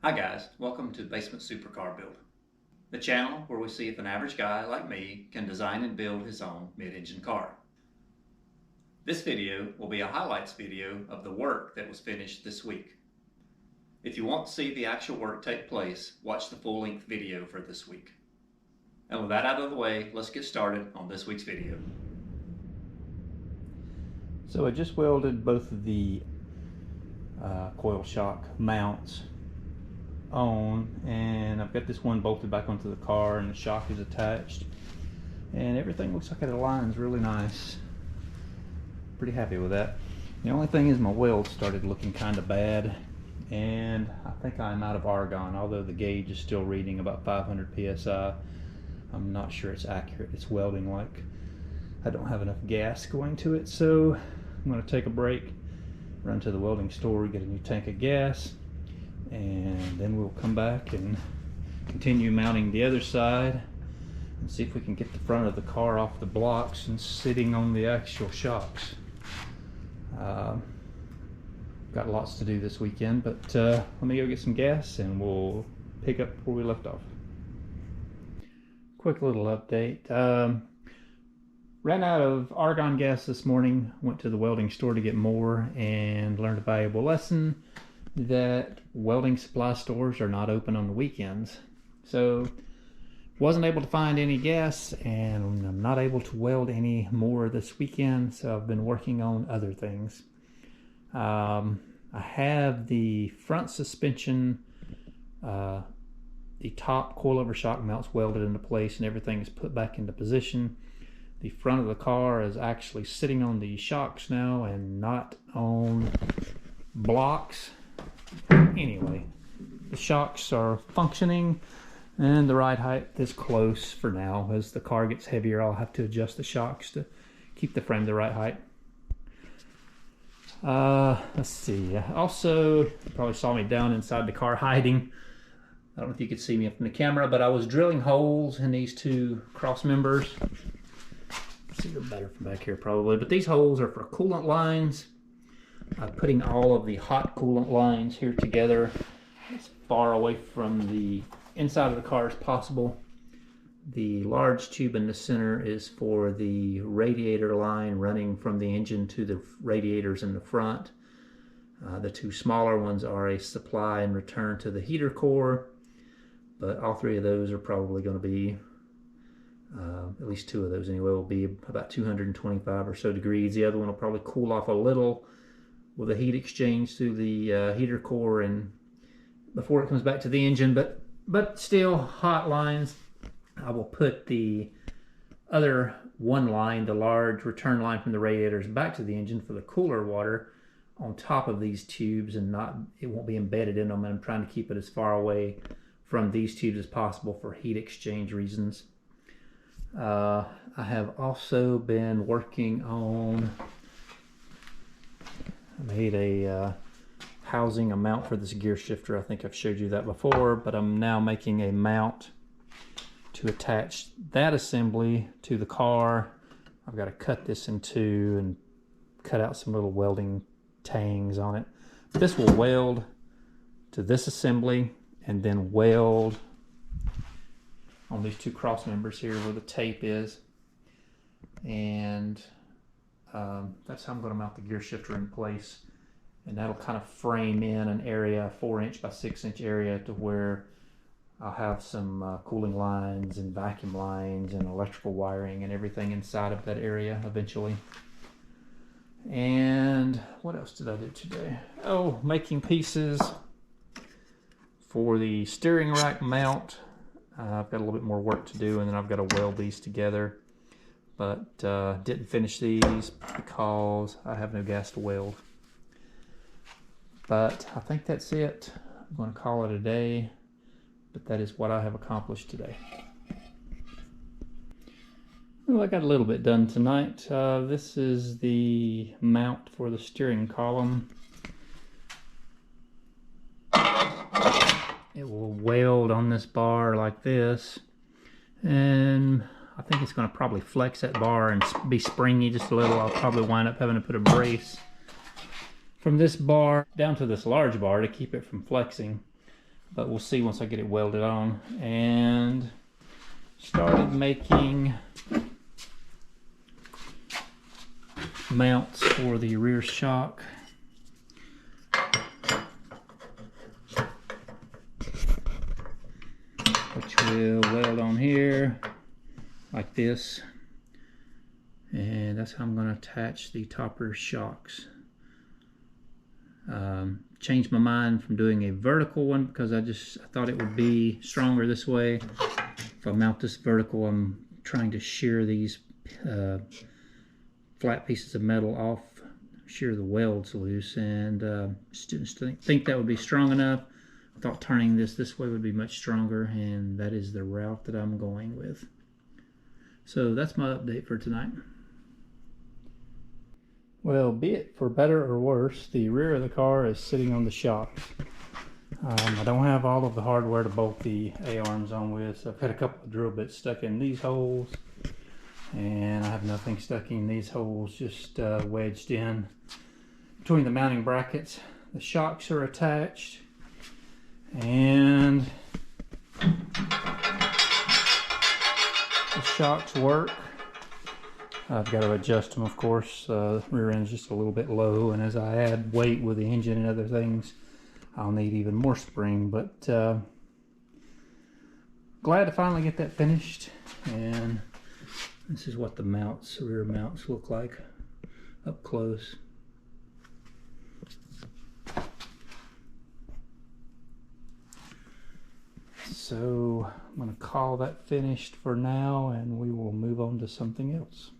Hi guys, welcome to Basement Supercar Build, the channel where we see if an average guy like me can design and build his own mid-engine car. This video will be a highlights video of the work that was finished this week. If you want to see the actual work take place, watch the full-length video for this week. And with that out of the way, let's get started on this week's video. So I just welded both of the coil shock mounts on, and I've got this one bolted back onto the car and the shock is attached, and everything looks like it aligns really nice. Pretty happy with that. The only thing is my weld started looking kind of bad, and I think I'm out of argon, although the gauge is still reading about 500 psi. I'm not sure it's accurate. It's welding like I don't have enough gas going to it, so I'm going to take a break, run to the welding store, get a new tank of gas, and then we'll come back and continue mounting the other side and see if we can get the front of the car off the blocks and sitting on the actual shocks. Got lots to do this weekend, but let me go get some gas and we'll pick up where we left off. Quick little update. Ran out of argon gas this morning, went to the welding store to get more, and learned a valuable lesson that welding supply stores are not open on the weekends. So wasn't able to find any gas, and I'm not able to weld any more this weekend, so I've been working on other things. I have the front suspension, the top coilover shock mounts welded into place and everything is put back into position. The front of the car is actually sitting on the shocks now and not on blocks. Anyway, the shocks are functioning and the ride height is close for now. As the car gets heavier, I'll have to adjust the shocks to keep the frame the right height. Let's see. Also, you probably saw me down inside the car hiding. I don't know if you could see me from the camera, but I was drilling holes in these two cross members. See them better from back here probably, but these holes are for coolant lines. Putting all of the hot coolant lines here together as far away from the inside of the car as possible. The large tube in the center is for the radiator line running from the engine to the radiators in the front. The two smaller ones are a supply and return to the heater core, but all three of those are probably going to be, at least two of those anyway, will be about 225 or so degrees. The other one will probably cool off a little with a heat exchange through the heater core and before it comes back to the engine, but still hot lines. I will put the other one line, the large return line from the radiators back to the engine for the cooler water, on top of these tubes, and it won't be embedded in them, and I'm trying to keep it as far away from these tubes as possible for heat exchange reasons. I have also been working on, I made a housing, a mount for this gear shifter. I think I've showed you that before, but I'm now making a mount to attach that assembly to the car. I've got to cut this in two and cut out some little welding tangs on it. This will weld to this assembly and then weld on these two cross members here where the tape is, and that's how I'm going to mount the gear shifter in place, and that'll kind of frame in an area, 4-inch by 6-inch area, to where I'll have some cooling lines and vacuum lines and electrical wiring and everything inside of that area eventually. And what else did I do today? Oh, making pieces for the steering rack mount. I've got a little bit more work to do, and then I've got to weld these together, but didn't finish these because I have no gas to weld. But I think that's it. I'm going to call it a day, but that is what I have accomplished today. Well, I got a little bit done tonight. This is the mount for the steering column. It will weld on this bar like this, and I think it's going to probably flex that bar and be springy just a little. I'll probably wind up having to put a brace from this bar down to this large bar to keep it from flexing. but we'll see once I get it welded on. And started making mounts for the rear shock. Which will weld on here like this. And that's how I'm going to attach the topper shocks. Changed my mind from doing a vertical one because I thought it would be stronger this way. If I mount this vertical, I'm trying to shear these flat pieces of metal off, shear the welds loose, and just didn't think that would be strong enough. I thought turning this way would be much stronger, and that is the route that I'm going with. So that's my update for tonight. Well, be it for better or worse, the rear of the car is sitting on the shocks. I don't have all of the hardware to bolt the A-arms on with, so I've got a couple of drill bits stuck in these holes, and I have nothing stuck in these holes, just wedged in between the mounting brackets. The shocks are attached, and the shocks work. I've got to adjust them, of course. Rear end is just a little bit low, and as I add weight with the engine and other things, I'll need even more spring. But glad to finally get that finished. And this is what the mounts, rear mounts, look like up close. So I'm going to call that finished for now, and we will move on to something else.